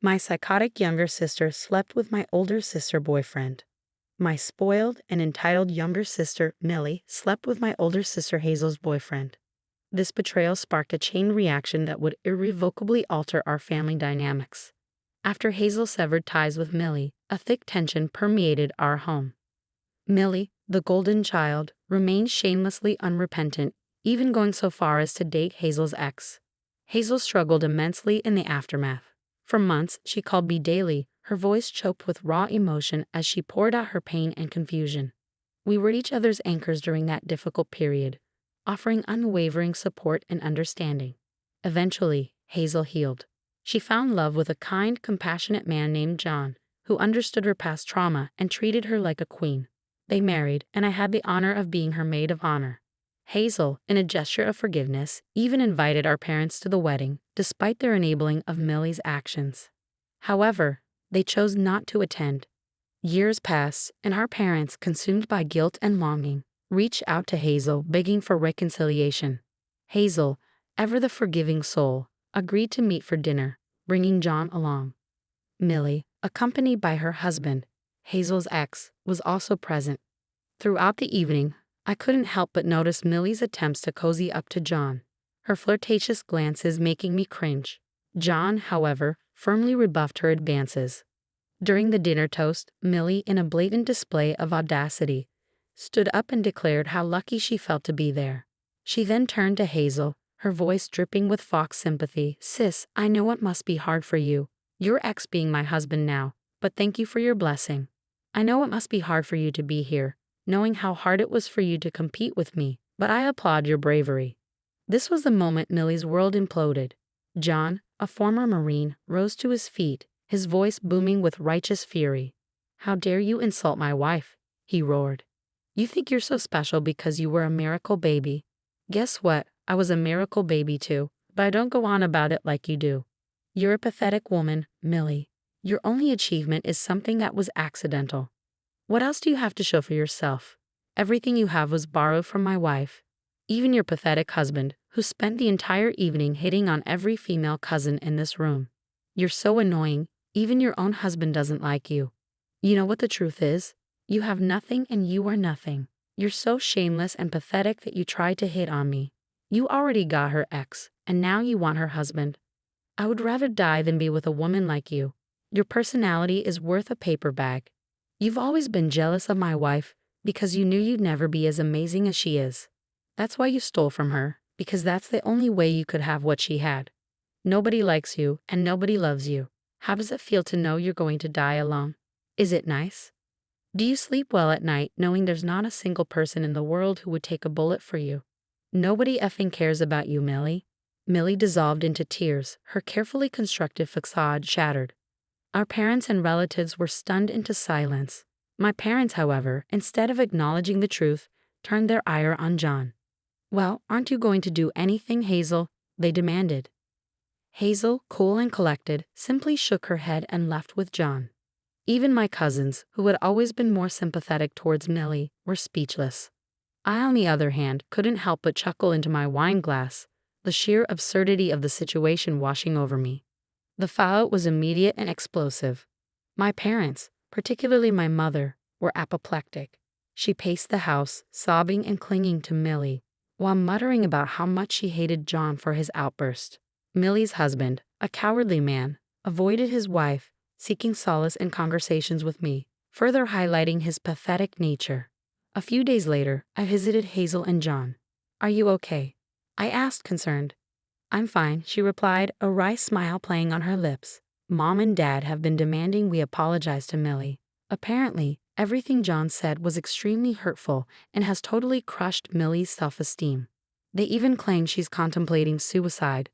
My psychotic younger sister slept with my older sister boyfriend. My spoiled and entitled younger sister, Millie, slept with my older sister Hazel's boyfriend. This betrayal sparked a chain reaction that would irrevocably alter our family dynamics. After Hazel severed ties with Millie, a thick tension permeated our home. Millie, the golden child, remained shamelessly unrepentant, even going so far as to date Hazel's ex. Hazel struggled immensely in the aftermath. For months, she called me daily, her voice choked with raw emotion as she poured out her pain and confusion. We were each other's anchors during that difficult period, offering unwavering support and understanding. Eventually, Hazel healed. She found love with a kind, compassionate man named John, who understood her past trauma and treated her like a queen. They married, and I had the honor of being her maid of honor. Hazel, in a gesture of forgiveness, even invited our parents to the wedding, despite their enabling of Millie's actions. However, they chose not to attend. Years passed, and our parents, consumed by guilt and longing, reached out to Hazel, begging for reconciliation. Hazel, ever the forgiving soul, agreed to meet for dinner, bringing John along. Millie, accompanied by her husband, Hazel's ex, was also present. Throughout the evening, I couldn't help but notice Millie's attempts to cozy up to John, her flirtatious glances making me cringe. John, however, firmly rebuffed her advances. During the dinner toast, Millie, in a blatant display of audacity, stood up and declared how lucky she felt to be there. She then turned to Hazel, her voice dripping with Fox sympathy. "Sis, I know it must be hard for you, your ex being my husband now, but thank you for your blessing. I know it must be hard for you to be here, knowing how hard it was for you to compete with me, but I applaud your bravery." This was the moment Millie's world imploded. John, a former Marine, rose to his feet, his voice booming with righteous fury. "How dare you insult my wife?" he roared. "You think you're so special because you were a miracle baby. Guess what? I was a miracle baby too, but I don't go on about it like you do. You're a pathetic woman, Millie. Your only achievement is something that was accidental. What else do you have to show for yourself? Everything you have was borrowed from my wife. Even your pathetic husband, who spent the entire evening hitting on every female cousin in this room. You're so annoying, even your own husband doesn't like you. You know what the truth is? You have nothing and you are nothing. You're so shameless and pathetic that you tried to hit on me. You already got her ex, and now you want her husband. I would rather die than be with a woman like you. Your personality is worth a paper bag. You've always been jealous of my wife because you knew you'd never be as amazing as she is. That's why you stole from her, because that's the only way you could have what she had. Nobody likes you and nobody loves you. How does it feel to know you're going to die alone? Is it nice? Do you sleep well at night knowing there's not a single person in the world who would take a bullet for you? Nobody effing cares about you, Millie." Millie dissolved into tears, her carefully constructed facade shattered. Our parents and relatives were stunned into silence. My parents, however, instead of acknowledging the truth, turned their ire on John. "Well, aren't you going to do anything, Hazel?" they demanded. Hazel, cool and collected, simply shook her head and left with John. Even my cousins, who had always been more sympathetic towards Millie, were speechless. I, on the other hand, couldn't help but chuckle into my wine glass, the sheer absurdity of the situation washing over me. The fallout was immediate and explosive. My parents, particularly my mother, were apoplectic. She paced the house, sobbing and clinging to Millie, while muttering about how much she hated John for his outburst. Millie's husband, a cowardly man, avoided his wife, seeking solace in conversations with me, further highlighting his pathetic nature. A few days later, I visited Hazel and John. "Are you okay?" I asked, concerned. "I'm fine," she replied, a wry smile playing on her lips. "Mom and Dad have been demanding we apologize to Millie. Apparently, everything John said was extremely hurtful and has totally crushed Millie's self-esteem. They even claim she's contemplating suicide.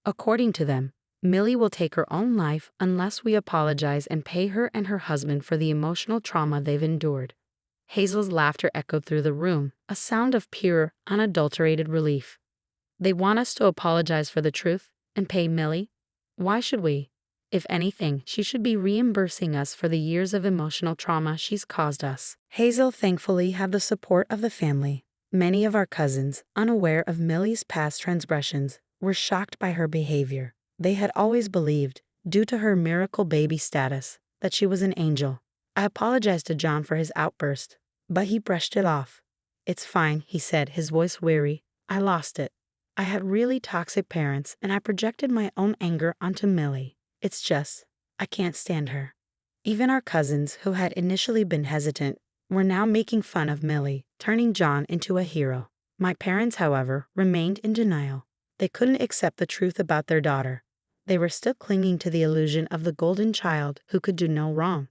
According to them, Millie will take her own life unless we apologize and pay her and her husband for the emotional trauma they've endured." Hazel's laughter echoed through the room, a sound of pure, unadulterated relief. "They want us to apologize for the truth and pay Millie? Why should we? If anything, she should be reimbursing us for the years of emotional trauma she's caused us." Hazel thankfully had the support of the family. Many of our cousins, unaware of Millie's past transgressions, were shocked by her behavior. They had always believed, due to her miracle baby status, that she was an angel. I apologized to John for his outburst, but he brushed it off. "It's fine," he said, his voice weary. "I lost it. I had really toxic parents, and I projected my own anger onto Millie. It's just, I can't stand her." Even our cousins, who had initially been hesitant, were now making fun of Millie, turning John into a hero. My parents, however, remained in denial. They couldn't accept the truth about their daughter. They were still clinging to the illusion of the golden child who could do no wrong.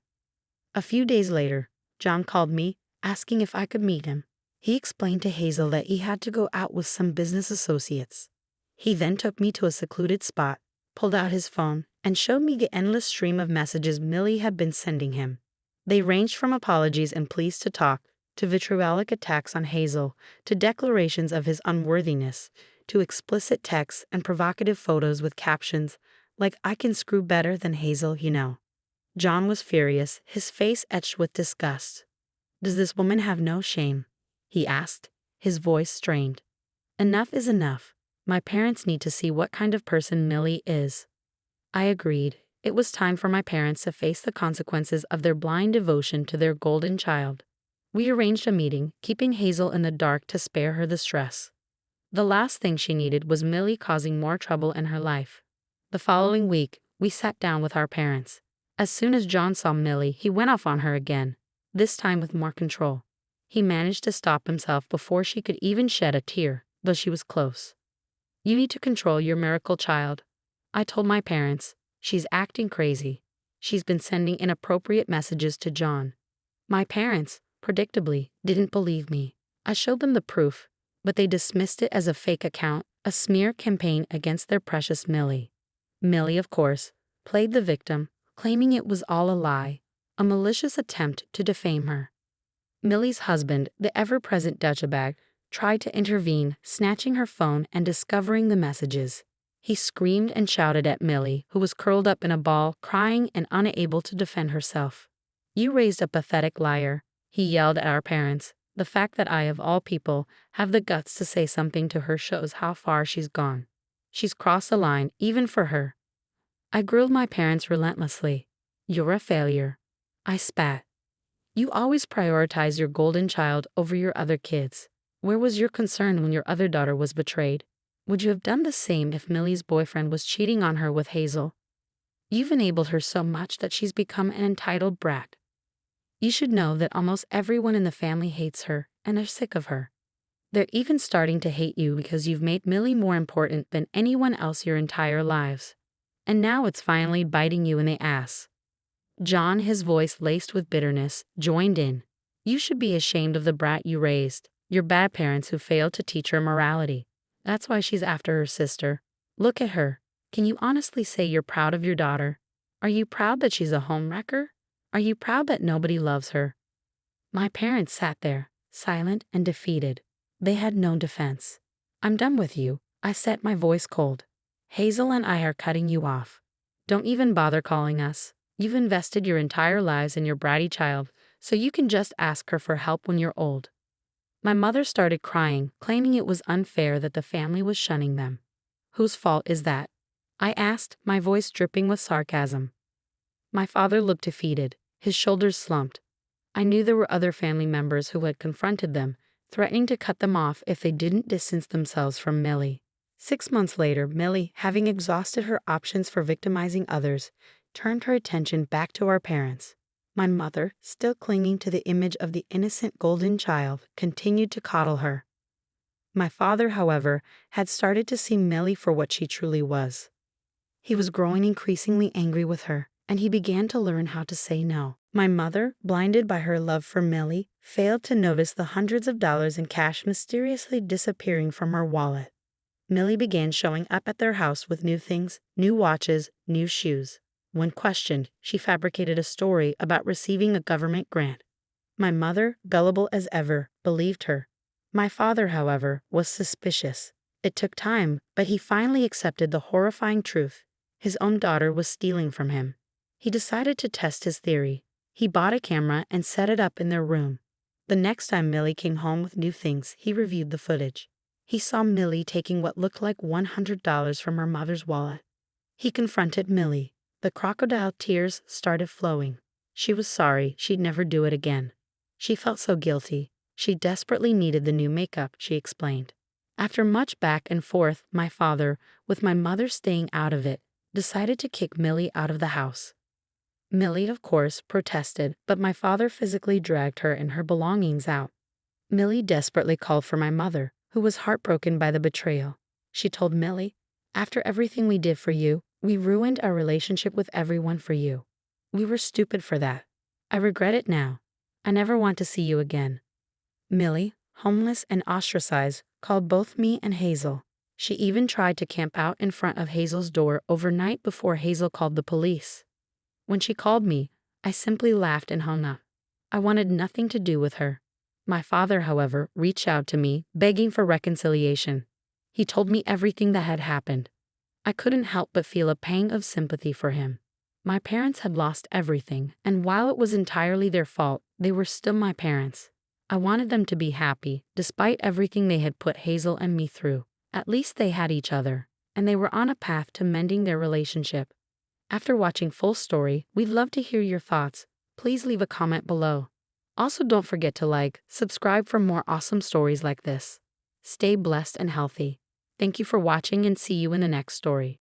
A few days later, John called me, asking if I could meet him. He explained to Hazel that he had to go out with some business associates. He then took me to a secluded spot, pulled out his phone, and showed me the endless stream of messages Millie had been sending him. They ranged from apologies and pleas to talk, to vitriolic attacks on Hazel, to declarations of his unworthiness, to explicit texts and provocative photos with captions like, "I can screw better than Hazel, you know." John was furious, his face etched with disgust. "Does this woman have no shame?" he asked, his voice strained. "Enough is enough. My parents need to see what kind of person Millie is." I agreed. It was time for my parents to face the consequences of their blind devotion to their golden child. We arranged a meeting, keeping Hazel in the dark to spare her the stress. The last thing she needed was Millie causing more trouble in her life. The following week, we sat down with our parents. As soon as John saw Millie, he went off on her again, this time with more control. He managed to stop himself before she could even shed a tear, though she was close. "You need to control your miracle child," I told my parents. "She's acting crazy. She's been sending inappropriate messages to John." My parents, predictably, didn't believe me. I showed them the proof, but they dismissed it as a fake account, a smear campaign against their precious Millie. Millie, of course, played the victim, claiming it was all a lie, a malicious attempt to defame her. Millie's husband, the ever-present Dutchebag, tried to intervene, snatching her phone and discovering the messages. He screamed and shouted at Millie, who was curled up in a ball, crying and unable to defend herself. "You raised a pathetic liar," he yelled at our parents. "The fact that I, of all people, have the guts to say something to her shows how far she's gone. She's crossed the line, even for her." I grilled my parents relentlessly. "You're a failure," I spat. "You always prioritize your golden child over your other kids. Where was your concern when your other daughter was betrayed? Would you have done the same if Millie's boyfriend was cheating on her with Hazel? You've enabled her so much that she's become an entitled brat. You should know that almost everyone in the family hates her and are sick of her. They're even starting to hate you because you've made Millie more important than anyone else your entire lives. And now it's finally biting you in the ass." John, his voice laced with bitterness, joined in. "You should be ashamed of the brat you raised. You're bad parents who failed to teach her morality. That's why she's after her sister. Look at her. Can you honestly say you're proud of your daughter? Are you proud that she's a homewrecker? Are you proud that nobody loves her?" My parents sat there, silent and defeated. They had no defense. "I'm done with you," I said, my voice cold. "Hazel and I are cutting you off. Don't even bother calling us. You've invested your entire lives in your bratty child, so you can just ask her for help when you're old." My mother started crying, claiming it was unfair that the family was shunning them. "Whose fault is that?" I asked, my voice dripping with sarcasm. My father looked defeated, his shoulders slumped. I knew there were other family members who had confronted them, threatening to cut them off if they didn't distance themselves from Millie. 6 months later, Millie, having exhausted her options for victimizing others, turned her attention back to our parents. My mother, still clinging to the image of the innocent golden child, continued to coddle her. My father, however, had started to see Millie for what she truly was. He was growing increasingly angry with her, and he began to learn how to say no. My mother, blinded by her love for Millie, failed to notice the hundreds of dollars in cash mysteriously disappearing from her wallet. Millie began showing up at their house with new things, new watches, new shoes. When questioned, she fabricated a story about receiving a government grant. My mother, gullible as ever, believed her. My father, however, was suspicious. It took time, but he finally accepted the horrifying truth. His own daughter was stealing from him. He decided to test his theory. He bought a camera and set it up in their room. The next time Millie came home with new things, he reviewed the footage. He saw Millie taking what looked like $100 from her mother's wallet. He confronted Millie. The crocodile tears started flowing. She was sorry she'd never do it again. She felt so guilty. She desperately needed the new makeup, she explained. After much back and forth, my father, with my mother staying out of it, decided to kick Millie out of the house. Millie, of course, protested, but my father physically dragged her and her belongings out. Millie desperately called for my mother, who was heartbroken by the betrayal. She told Millie, "After everything we did for you, we ruined our relationship with everyone for you. We were stupid for that. I regret it now. I never want to see you again." Millie, homeless and ostracized, called both me and Hazel. She even tried to camp out in front of Hazel's door overnight before Hazel called the police. When she called me, I simply laughed and hung up. I wanted nothing to do with her. My father, however, reached out to me, begging for reconciliation. He told me everything that had happened. I couldn't help but feel a pang of sympathy for him. My parents had lost everything, and while it was entirely their fault, they were still my parents. I wanted them to be happy, despite everything they had put Hazel and me through. At least they had each other, and they were on a path to mending their relationship. After watching full story, we'd love to hear your thoughts. Please leave a comment below. Also, don't forget to like, subscribe for more awesome stories like this. Stay blessed and healthy. Thank you for watching and see you in the next story.